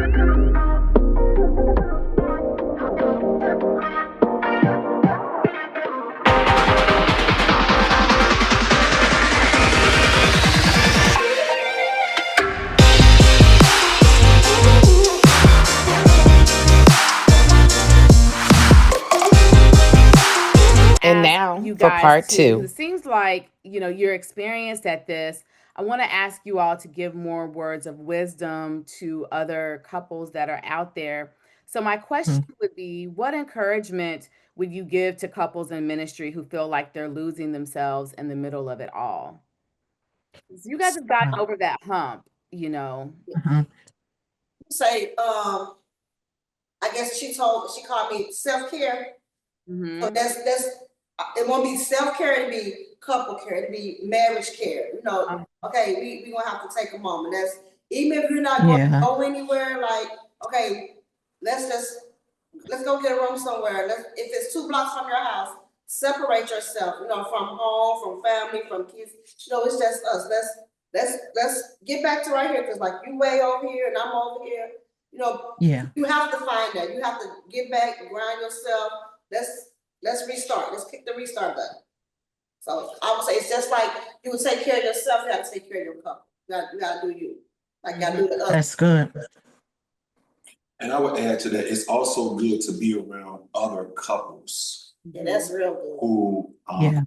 And Ask now you for guys part too, because two. it seems like you're experienced at this. I want to ask you all to give more words of wisdom to other couples that are out there. So my question Mhm. would be, what encouragement would you give to couples in ministry who feel like they're losing themselves in the middle of it all? 'Cause you guys have gotten Uh, over that hump. mhm. Say, I guess she called me self care. So Mm-hmm. that's it won't be self care, it'll be couple care, it'll be marriage care. Okay, we gonna have to take a moment. That's even if you're not going to Yeah. go anywhere, like, okay, let's just let's go get a room somewhere. If it's 2 blocks from your house, separate yourself, from home, from family, from kids. It's just us. Let's get back to right here because like you way over here and I'm over here. You know, Yeah. you have to find that. You have to get back, grind yourself. Let's restart. Let's kick the restart button. So I would say it's just like you would take care of yourself, you have to take care of your couple. You gotta do you. Like you gotta do the other. That's good. And I would add to that, it's also good to be around other couples Yeah, that's real good. who Yeah.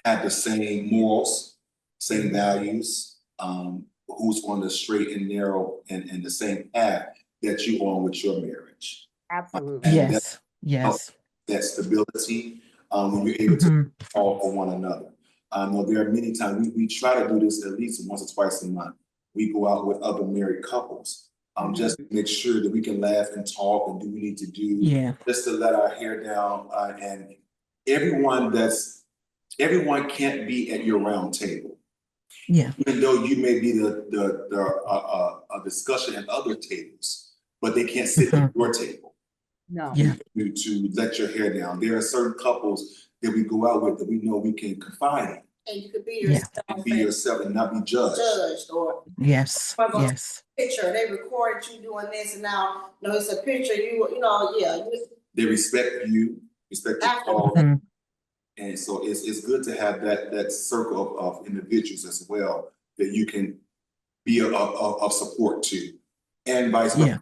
have the same morals, same values, who's on the straight and narrow and the same path that you on with your marriage. Absolutely. And that Yes. helps Yes. that stability when you're able to Hmm. call for one another. Know there are many times we try to do this at least once or twice a month. We go out with other married couples just to make sure that we can laugh and talk and do what we need to do, Yeah. just to let our hair down. And everyone can't be at your round table. Yeah. Even though you may be a discussion at other tables, but they can't sit Hmm. at your table No. Yeah. to let your hair down. There are certain couples that we go out with that we know we can confide in. And you could be Yeah. yourself. And be yourself and not be judged. Or Yes. Yes. picture. They recorded you doing this, and now it's a picture. Yeah. They respect you, respect your call, Hmm. and so it's good to have that circle of individuals as well that you can be of support to, and vice versa. Yeah.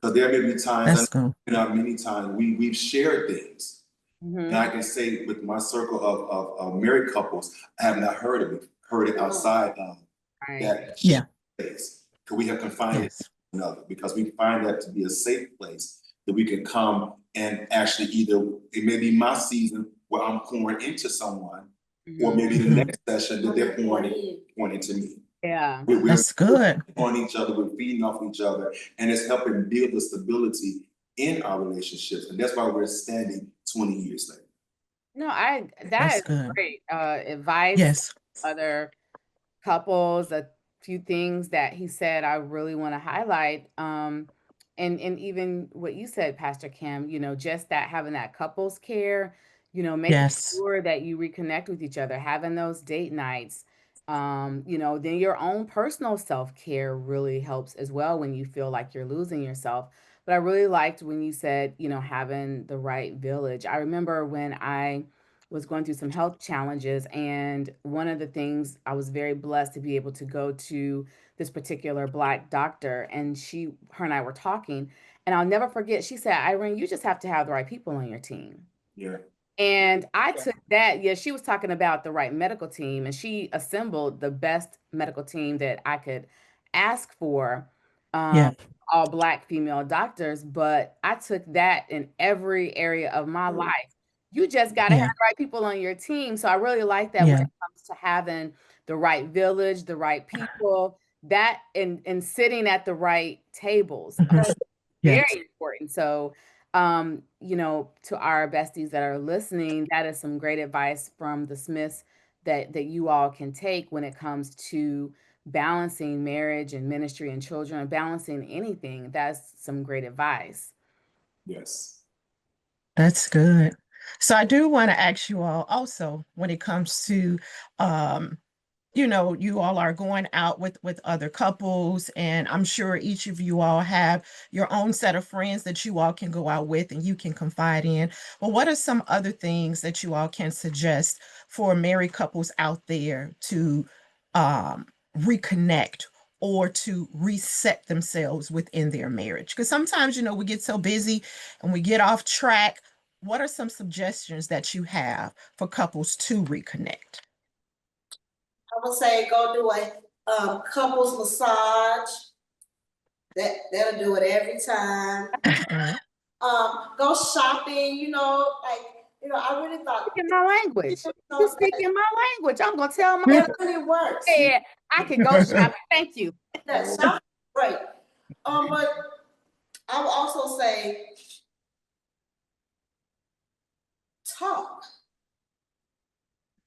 Because there may be times, That's good. and many times we've shared things, and I Mm-hmm. can say with my circle of married couples, I have not heard it outside of Right. that Yeah. space. Because we have confined it Yes. to another, because we find that to be a safe place that we can come and actually either it may be my season where I'm pouring into someone, or maybe the Hmm. next session that they're pouring into me. Yeah. We're That's good. on each other, we're feeding off each other, and it's helping build the stability in our relationships. And that's why we're standing 20 years later. No, that That's is good. great advice. Yes. Other couples, a few things that he said I really want to highlight. And even what you said, Pastor Kim, just that having that couples care, making Yes. sure that you reconnect with each other, having those date nights. Then your own personal self-care really helps as well when you feel like you're losing yourself. But I really liked when you said, having the right village. I remember when I was going through some health challenges. And one of the things I was very blessed to be able to go to this particular Black doctor, and her and I were talking. And I'll never forget, she said, Irene, you just have to have the right people on your team. Yeah. And I took that, yeah, she was talking about the right medical team, and she assembled the best medical team that I could ask for, um, Yeah. all Black female doctors. But I took that in every area of my life. You just got to have Yeah. the right people on your team. So I really like that when Yeah. it comes to having the right village, the right people, that and sitting at the right tables. Hmm. Very Yes. important. So, to our besties that are listening, that is some great advice from the Smiths that you all can take when it comes to balancing marriage and ministry and children, and balancing anything. That's some great advice. Yes. That's good. So I do want to ask you all also when it comes to um you all are going out with other couples, and I'm sure each of you all have your own set of friends that you all can go out with and you can confide in. But what are some other things that you all can suggest for married couples out there to reconnect or to reset themselves within their marriage? Because sometimes, we get so busy and we get off track. What are some suggestions that you have for couples to reconnect? I would say go do a couples massage. That'll do it every time. Go shopping. I really thought Speaking my language. You speaking my language. I'm gonna tell my it really works. dad I can go shopping. Thank you. That shopping, great. But I would also say talk.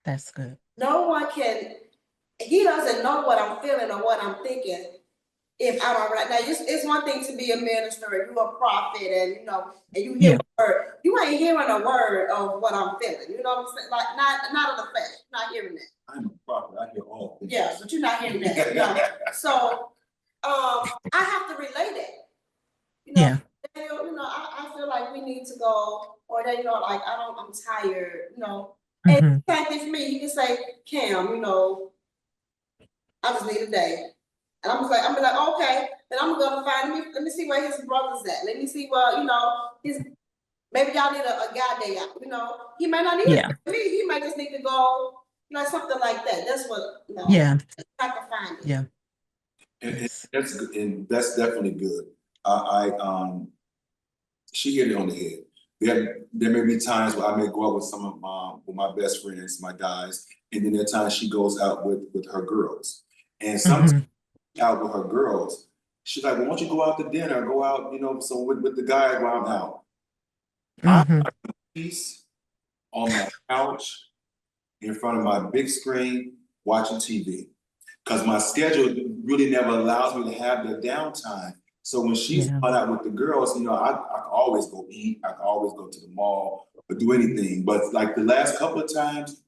That's good. No one can. He doesn't know what I'm feeling or what I'm thinking. If I don't right now, it's one thing to be a minister and you a prophet and you hear Yeah. a word. You ain't hearing a word of what I'm feeling. You know what I'm saying? Like not of the flesh. You're not hearing that. I'm a prophet, I hear all things. Yeah, but you're not hearing that. So I have to relate it. Yeah. I feel like we need to go, or like I'm tired, And Hmm. same thing for me. You can say, Cam, I just need a day. And I'm like, okay, then I'm gonna find me. Let me see where his brother's at. Let me see where his. Maybe y'all need a guy day out. He might not need Yeah. it. He might just need to go, something like that. That's what Yeah. I can find it. Yeah. And Yes. that's good, and that's definitely good. She hit it on the head. There may be times where I may go out with some of my best friends, my guys, and then there are times she goes out with her girls. And sometimes Hmm. out with her girls, she's like, well, why don't you go out to dinner, go out, so with the guys while I'm out. I'm Hmm. at peace on my couch in front of my big screen watching TV. Because my schedule really never allows me to have the downtime. So when she's Yeah. gone out with the girls, I can always go eat, I can always go to the mall or do anything. But like the last couple of times,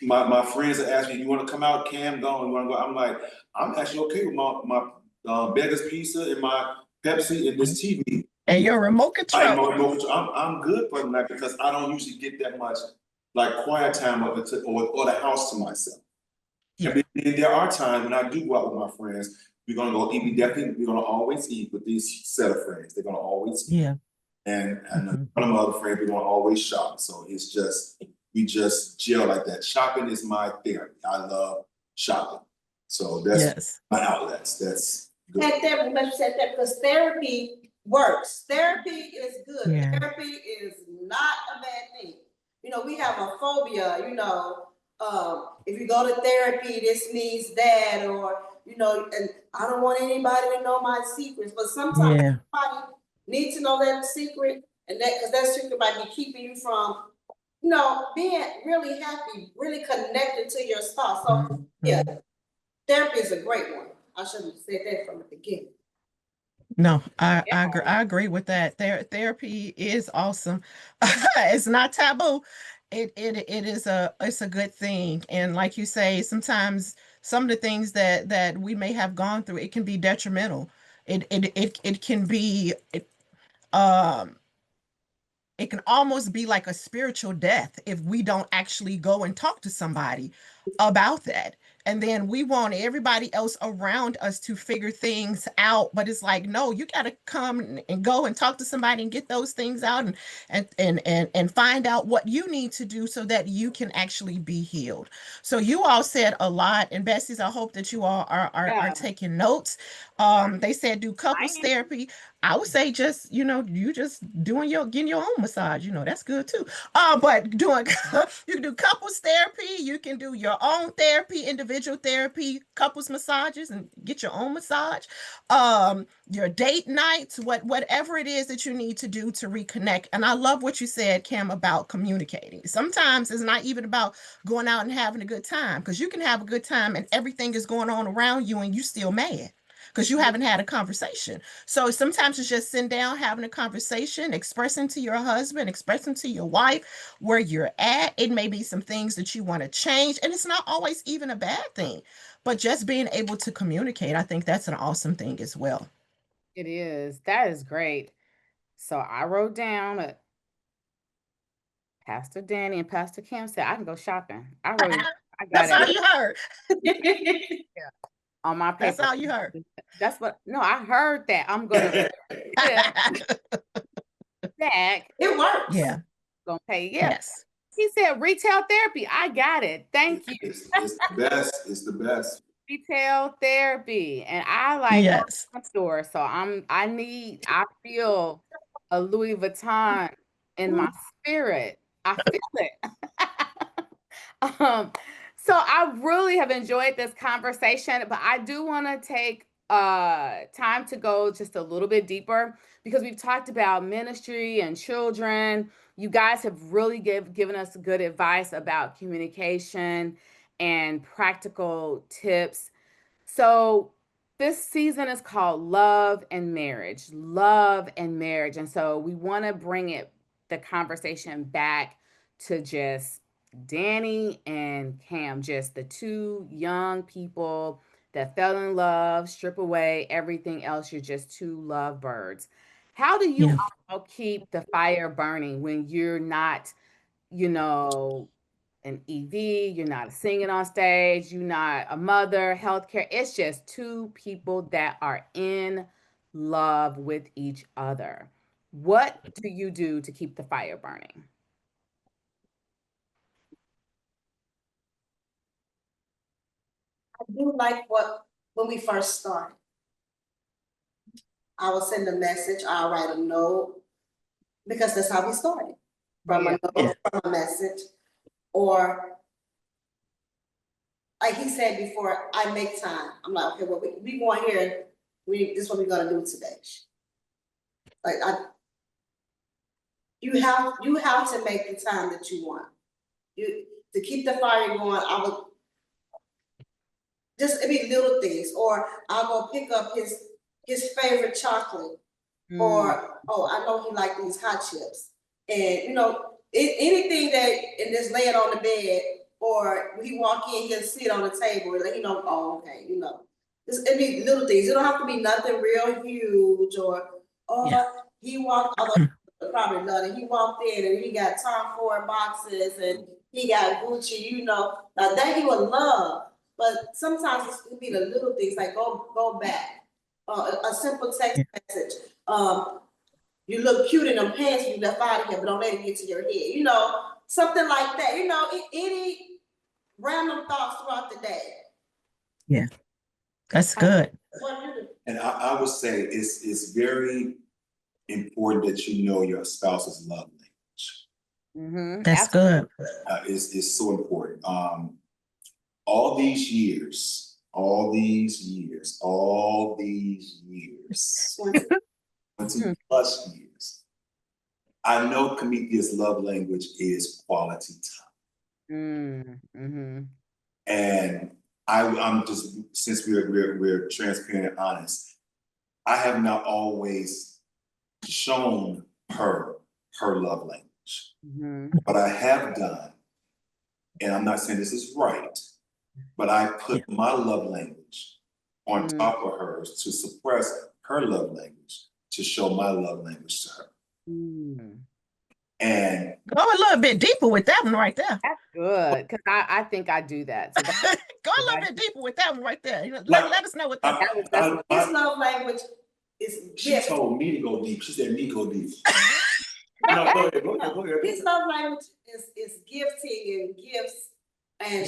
my friends are asking, you want to come out, Cam, go, you want to go? I'm like, I'm actually okay with my Beggar's Pizza and my Pepsi and this TV. And your remote control. I'm good for the night because I don't usually get that much like quiet time or the house to myself. Yeah. And then there are times when I do go out with my friends, we're gonna go eat. We're gonna always eat with these set of friends. They're gonna always eat. Yeah. And Hmm. one of my other friends, we're gonna always shop. So we just gel like that. Shopping is my therapy. I love shopping. So that's Yes. my outlets. That's good. And therapy, but you said that because therapy works. Therapy is good. Yeah. Therapy is not a bad thing. We have a phobia, if you go to therapy, this means that, or, and I don't want anybody to know my secrets. But sometimes Yeah. somebody needs to know that secret, and because that secret might be keeping you from, being really happy, really connected to your spouse. So, yeah, Mhm. therapy is a great one. I should have said that from the beginning. No, I agree with that. Therapy is awesome. It's not taboo. It's a good thing. And like you say, sometimes some of the things that we may have gone through, it can be detrimental. It can be um it can almost be like a spiritual death if we don't actually go and talk to somebody about that. And then we want everybody else around us to figure things out. But it's like, no, you got to come and go and talk to somebody and get those things out and find out what you need to do so that you can actually be healed. So you all said a lot. And Bessie's, I hope that you all are Yeah. taking notes. They said do couples therapy. I would say just, you just getting your own massage, that's good too. But doing you can do couples therapy, you can do your own therapy, individual therapy, couples massages, and get your own massage. Your date nights, whatever it is that you need to do to reconnect. And I love what you said, Cam, about communicating. Sometimes it's not even about going out and having a good time, because you can have a good time and everything is going on around you and you still mad. because you haven't had a conversation. So sometimes it's just sitting down, having a conversation, expressing to your husband, expressing to your wife where you're at. It may be some things that you want to change, and it's not always even a bad thing, but just being able to communicate, I think that's an awesome thing as well. It is. That is great. So I wrote down Pastor Danny and Pastor Kim said I can go shopping. I wrote it. I got That's it all you heard. on my That's paper. all you heard. That's what. No, I heard that. I'm gonna flip back. It works. Yeah. Gonna pay. Yeah. Yes. He said retail therapy. I got it. Thank you. It's the best. It's the best. Retail therapy, and I like going Yes. to the store. So I feel a Louis Vuitton in my spirit. I feel it. Um, so I really have enjoyed this conversation, but I do want to take time to go just a little bit deeper because we've talked about ministry and children. You guys have really given us good advice about communication and practical tips. So this season is called Love and Marriage. Love and Marriage. And so we want to bring the conversation back to just Danny and Cam, just the two young people that fell in love, strip away everything else. You're just two lovebirds. How do you Yeah. all keep the fire burning when you're not, you know, an EV, you're not singing on stage, you're not a mother, healthcare. It's just two people that are in love with each other. What do you do to keep the fire burning? I do like when we first started. I will send a message, I'll write a note, because that's how we started. From a Yeah. note, from a message, or like he said before, I make time. I'm like, okay, well, we going here, this is what we're gonna do today. Like you have to make the time that you want. To keep the fire going, I would just, it'd be little things, or I'll go pick up his favorite chocolate, or oh, I know he like these hot chips, and anything that, and just lay it on the bed, or when he walk in, he'll sit on the table, and let oh, okay, it'd be little things. It don't have to be nothing real huge, or Yeah. he walked, although probably love it. He walked in and he got Tom Ford boxes and he got Gucci, now that he would love. But sometimes it could be the little things, like go back. A simple text message. You look cute in them pants you left out of here, but don't let it get to your head. Something like that. Any random thoughts throughout the day. Yeah. That's good. And I would say it's very important that you know your spouse's love language. That's good. It's so important. All these years, 20 plus years, I know Kameithia's love language is quality time. And I'm just, since we're transparent and honest, I have not always shown her love language. But I have done, and I'm not saying this is right, but I put my love language on top of hers to suppress her love language, to show my love language to her. And go a little bit deeper with that one right there. That's good, because I think I do that. So go a little bit deeper with that one right there. Let us know what his love language is. She told me to go deep. She said me go deep. No, go ahead. His love language is gifting and gifts, and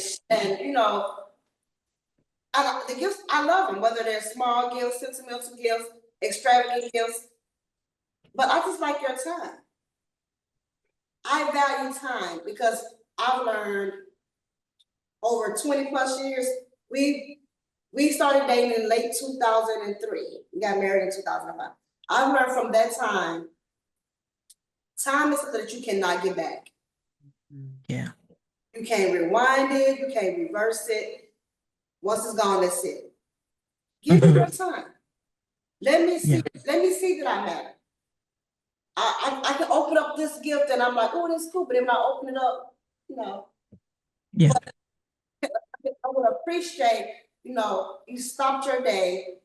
the gifts, I love them, whether they're small gifts, sentimental gifts, extravagant gifts. But I just like your time. I value time because I've learned over 20 plus years. We started dating in late 2003. We got married in 2005. I've learned from that time is something that you cannot get back. Yeah. You can't rewind it. You can't reverse it. Once it's gone, that's it. Give it your time. Let me see, Yeah. let me see that I matter. I can open up this gift and I'm like, oh, this is cool, but if I open it up, you know, Yeah. I would appreciate, you know, you stopped your day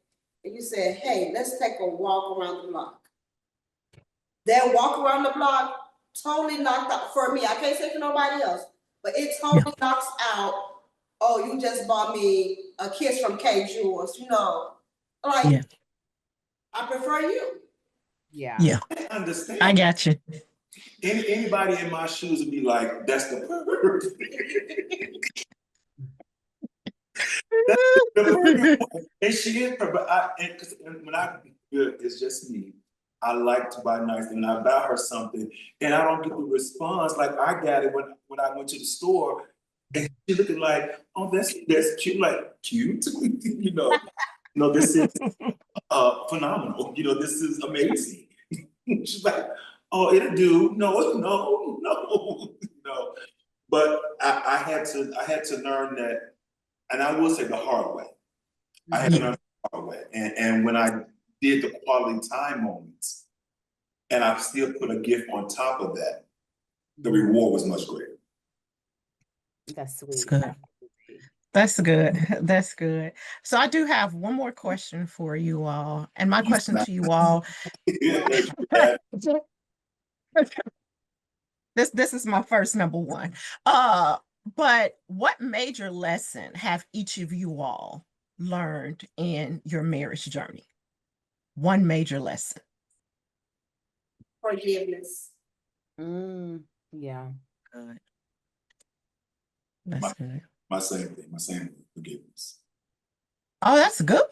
and you said, hey, let's take a walk around the block. That walk around the block totally knocked out for me. I can't say for nobody else, but it totally knocks out. Oh, you just bought me a kiss from K Jewels, you know. Like, Yeah. I prefer you. Yeah. Yeah. I understand. I got you. Anybody in my shoes would be like, that's the perfect. The perfect one. And she is perfect. And when it's just me. I like to buy nice things. And I buy her something, and I don't get the response like I got it when I went to the store. And she looking like, oh, that's cute, like cute, this is phenomenal. This is amazing. She's like, oh, it'll do. No, no, no, no. But I had to learn that, and I will say the hard way. I had to learn the hard way. And when I did the quality time moments, and I still put a gift on top of that, the reward was much greater. That's That's sweet. good. That's good. That's good. So I do have one more question for you all. And my question to you all, this is my first number one. But what major lesson have each of you all learned in your marriage journey? One major lesson. Forgiveness. Yeah. Good. That's good. My same thing, forgiveness. Oh, that's good.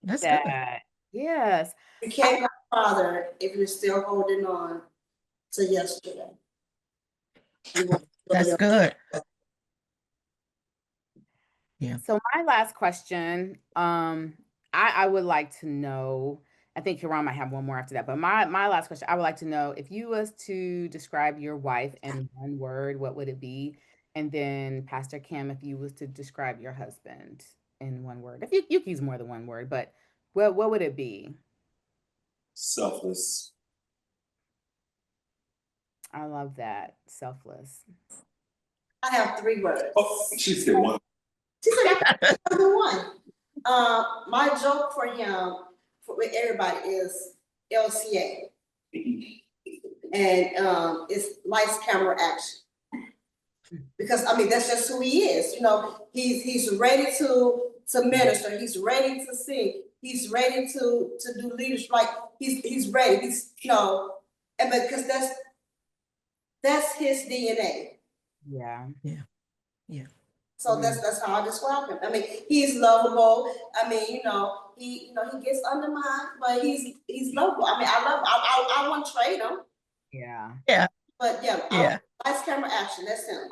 That's good. That. Yes. You can't go farther if you're still holding on to yesterday. That's good. Yeah. So my last question, I would like to know, I think Hiram might have one more after that, but my last question, I would like to know if you was to describe your wife in one word, what would it be? And then Pastor Kim, if you was to describe your husband in one word, if you could use more than one word, but what would it be? Selfless. I love that. Selfless. I have 3 words. Oh, she said one. She said I have number one. My joke for him, with everybody, is LCA, and it's lights, camera, action. Because I mean that's just who he is. You know, he's ready to minister. He's ready to sing. He's ready to do leadership. Like he's ready. He's and because that's his DNA. Yeah. Yeah. Yeah. So that's how I describe him. I mean, he's lovable. I mean, he gets under mine, but he's lovable. I mean, I love him. I won't trade him. Yeah. Yeah. But yeah, Yeah. lights, camera, action. That's him.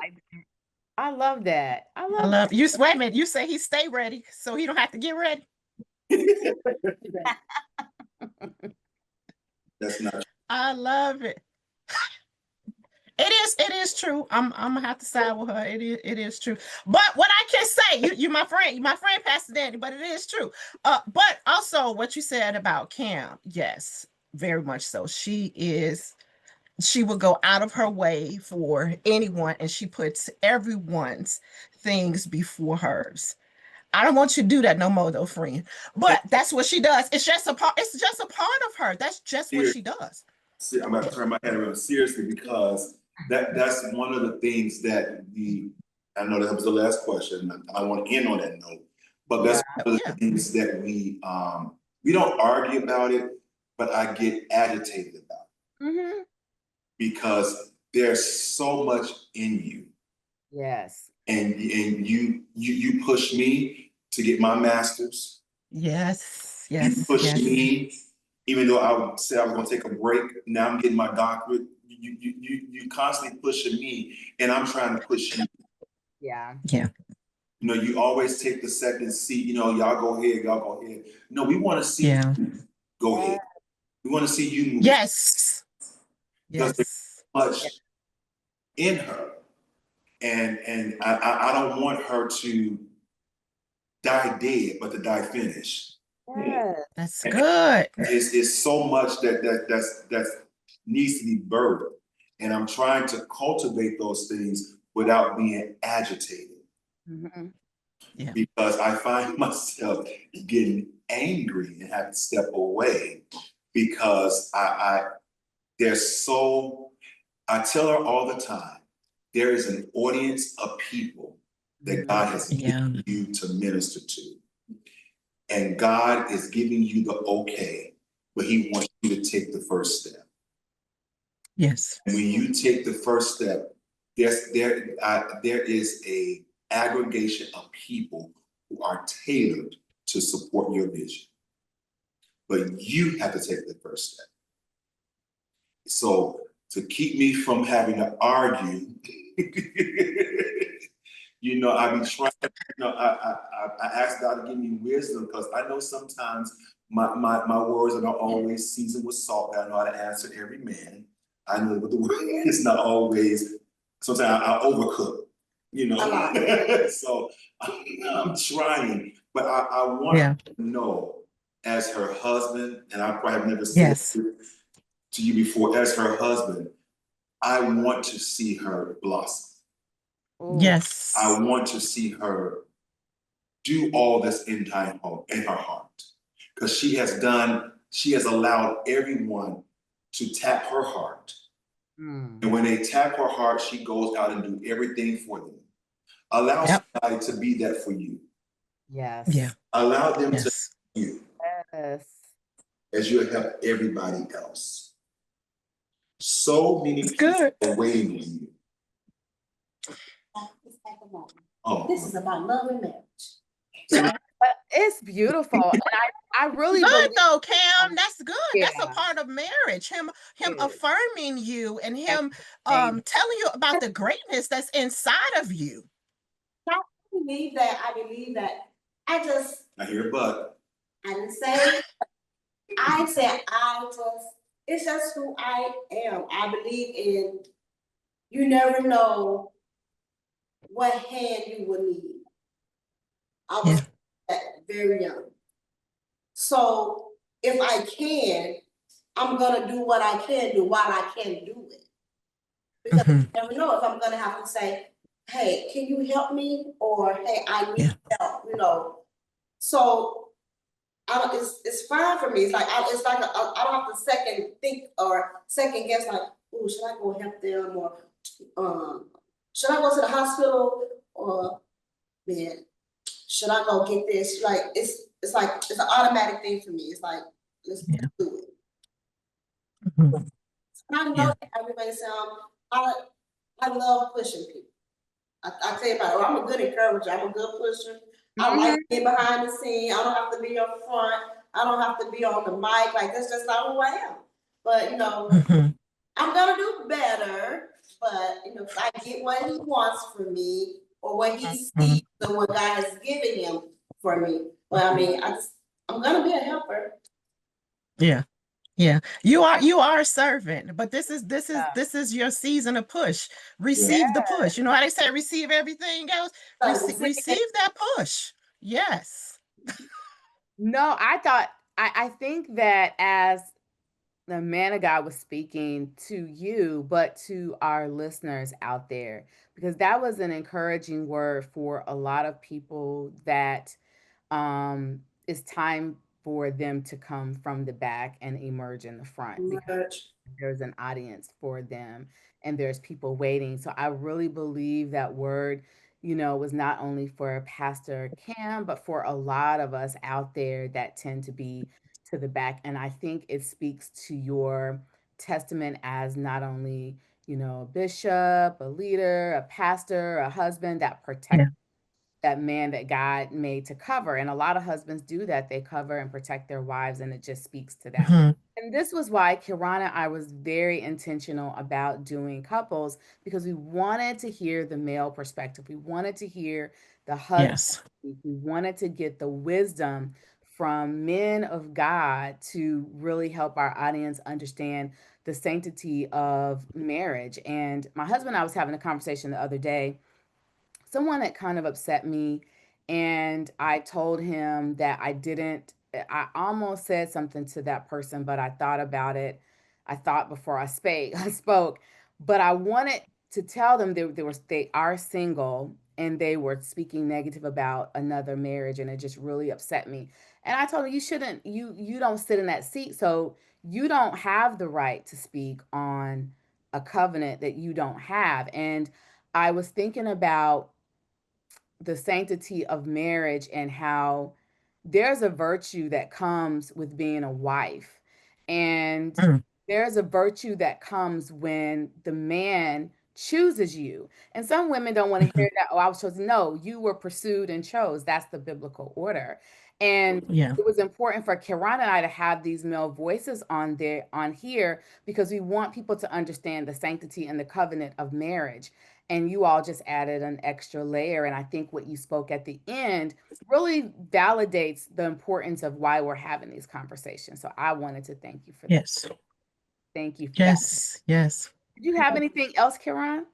I love that. I I love love you. Wait a minute. You say he stay ready, so he don't have to get ready. That's not. I love it. It is true. I'm gonna have to side with her. It is true. But what I can say, you my friend Pastor Danny, but it is true. But also what you said about Cam, yes, very much so. She will go out of her way for anyone, and she puts everyone's things before hers. I don't want you to do that no more, though, friend. But that's what she does. It's just a part. It's just a part of her. That's just what she does. See, I'm about to turn my head around seriously because that's one of the things that I know that was the last question. I want to end on that note, but that's one of the things that we don't argue about it, but I get agitated about it. Mm-hmm. Because there's so much in you. Yes. And you push me to get my master's. Yes. You push me, even though I said I was going to take a break. Now I'm getting my doctorate. You constantly pushing me, and I'm trying to push you. Yeah. Yeah. You always take the second seat. Y'all go ahead. Y'all go ahead. No, we want to see you go ahead. We want to see you move. Yes. Because there's much in her. And I don't want her to die dead, but to die finished. Yeah. Yes. That's good. It's so much that's needs to be birthed. And I'm trying to cultivate those things without being agitated. Mhm. Yeah. Because I find myself getting angry and have to step away because there's so I tell her all the time, there is an audience of people that Mhm. God has Yeah. given you to minister to. And God is giving you the okay, but He wants you to take the first step. Yes. And when you take the first step, there is a aggregation of people who are tailored to support your vision. But you have to take the first step. So to keep me from having to argue, I be trying, I ask God to give me wisdom because I know sometimes my words are not always seasoned with salt. I know how to answer every man. I know what the word is not always, sometimes I overcook, so I'm trying, but I want Yeah. to know as her husband, and I probably have never said Yes. it to you before, as her husband, I want to see her blossom. Ooh. I Yes. want to see her do all this in her heart. Because she has allowed everyone to tap her heart. Mm. And when they tap her heart, she goes out and do everything for them. Allow Yep. somebody to be that for you. Yeah. Yes. Allow them to Yes. help you Yes. as you help everybody else. So many It's people good. are waiting on you. This Oh, is about love and marriage. so But it's beautiful, and I really Good believe though, Cam. That's good. That's a yeah, part of marriage. Him it is. affirming you and And him amen. telling you about the greatness that's inside of you. I believe that. I just, I hear a but. I didn't say, I said, it's just who I am. I believe in, you never know what hand you will need. I was Yeah. very young. So if I can, I'm gonna do what I can do while I can do it. Because Hmm. I never know if I'm gonna have to say, hey, can you help me? Or hey, I Yeah. need help. So it's fine for me. It's like it's like I don't have to second think or second guess like, oh, should I go help them or um should I go to the hospital or man, should I go get this? Like it's like it's an automatic thing for me. It's like let's Yeah. do it. Hmm. And I know Yeah. that everybody sound I I love pushing people. I tell you about it. I'm a good encourager. I'm a good pusher. I like Mhm. being behind the scene. I don't have to be up front. I don't have to be on the mic. Like that's just not who I am. But Hmm. I'm gonna do better. But if I get what he wants from me or what he Hmm. sees or what God has given him for me. But I mean, I'm gonna be a helper. Yeah. Yeah. You are a servant, but Yeah. this is your season of push. Yeah. Receive the push. You know how they say receive everything else? So Receive that push. Yes. No, I think that as the man of God was speaking to you, but to our listeners out there, because that was an encouraging word for a lot of people that it's time for them to come from the back and emerge in the front because merch. there's an audience for them and there's people waiting. So I really believe that word, was not only for Pastor Cam, but for a lot of us out there that tend to be to the back. And I think it speaks to your testament as not only, a bishop, a leader, a pastor, a husband that protects Yeah. that man that God made to cover. And a lot of husbands do that. They cover and protect their wives, and it just speaks to that. Hmm. And this was why Kirana, I was very intentional about doing couples because we wanted to hear the male perspective. We wanted to hear the husband. Yes. We wanted to get the wisdom from men of God to really help our audience understand the sanctity of marriage. And my husband and I was having a conversation the other day, someone that kind of upset me, and I told him that I didn't I almost said something to that person, but I thought about it. I thought before I spake, I spoke, but I wanted to tell them they are single and they were speaking negative about another marriage, and it just really upset me. And I told them, you shouldn't, you don't sit in that seat, so you don't have the right to speak on a covenant that you don't have. And I was thinking about the sanctity of marriage and how there's a virtue that comes with being a wife. And Mm, there's a virtue that comes when the man chooses you. And some women don't want to mhm. hear that, oh, I was chosen. No, you were pursued and chose. That's the biblical order. And Yeah. it was important for Kiran and I to have these male voices on here because we want people to understand the sanctity and the covenant of marriage. And you all just added an extra layer. And I think what you spoke at the end really validates the importance of why we're having these conversations. So I wanted to thank you for that. Yes. Thank you for that. Yes. Yes. Did you have anything else, Kiran?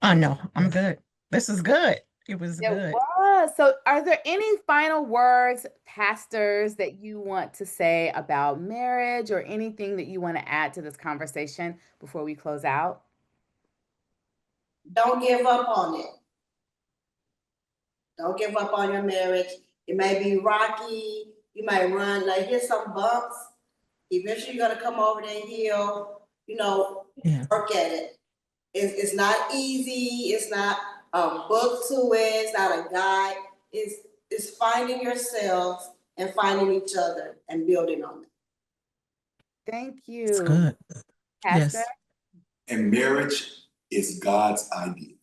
Oh no, I'm good. This is good. It was It good. was. So, are there any final words, pastors, that you want to say about marriage or anything that you want to add to this conversation before we close out? Don't give up on it. Don't give up on your marriage. It may be rocky. You might run, like here's some bumps. Eventually you're gonna come over the hill, Yeah. work at it. It's not easy, it's not a book to it, it's not a guide. It's finding yourself and finding each other and building on it. Thank It's you, good. Pastor. Yes. And marriage is God's idea.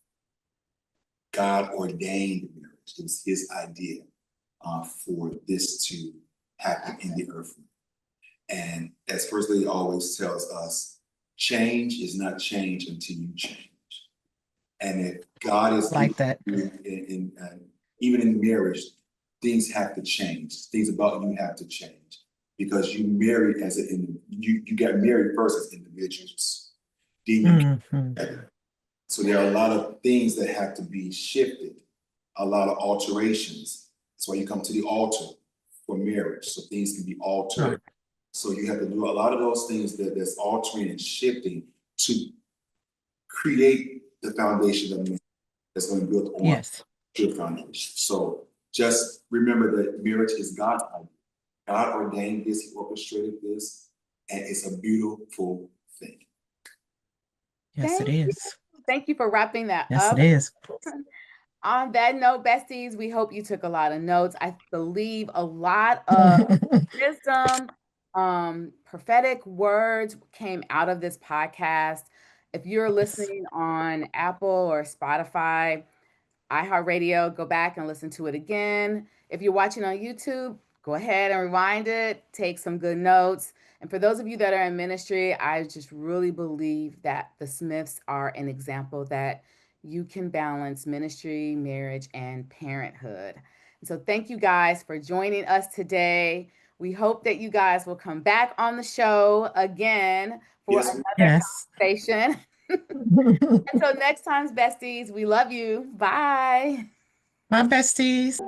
God ordained marriage. It was his idea for this to happen in the earth. And as First Lady always tells us, change is not change until you change. And if God is Like that. even in marriage, things have to change. Things about you have to change because you married as you got married first as individuals. Then you get Hmm. together. So there are a lot of things that have to be shifted, a lot of alterations. That's why you come to the altar for marriage, so things can be altered. Right. So you have to do a lot of those things that's altering and shifting to create the foundation of marriage that's going to build on Yes. good foundation. So just remember that marriage is God's idea. God ordained this, he orchestrated this, and it's a beautiful thing. Yes, it Thank you. is. Thank you for wrapping that Yes, it up. is. On that note, besties, we hope you took a lot of notes. I believe a lot of wisdom, prophetic words came out of this podcast. If you're Yes. listening on Apple or Spotify, iHeartRadio, go back and listen to it again. If you're watching on YouTube, go ahead and rewind it, take some good notes. And for those of you that are in ministry, I just really believe that the Smiths are an example that you can balance ministry, marriage, and parenthood. And so thank you guys for joining us today. We hope that you guys will come back on the show again for Yes, another Yes. conversation. Until next time, besties, we love you. Bye. My besties.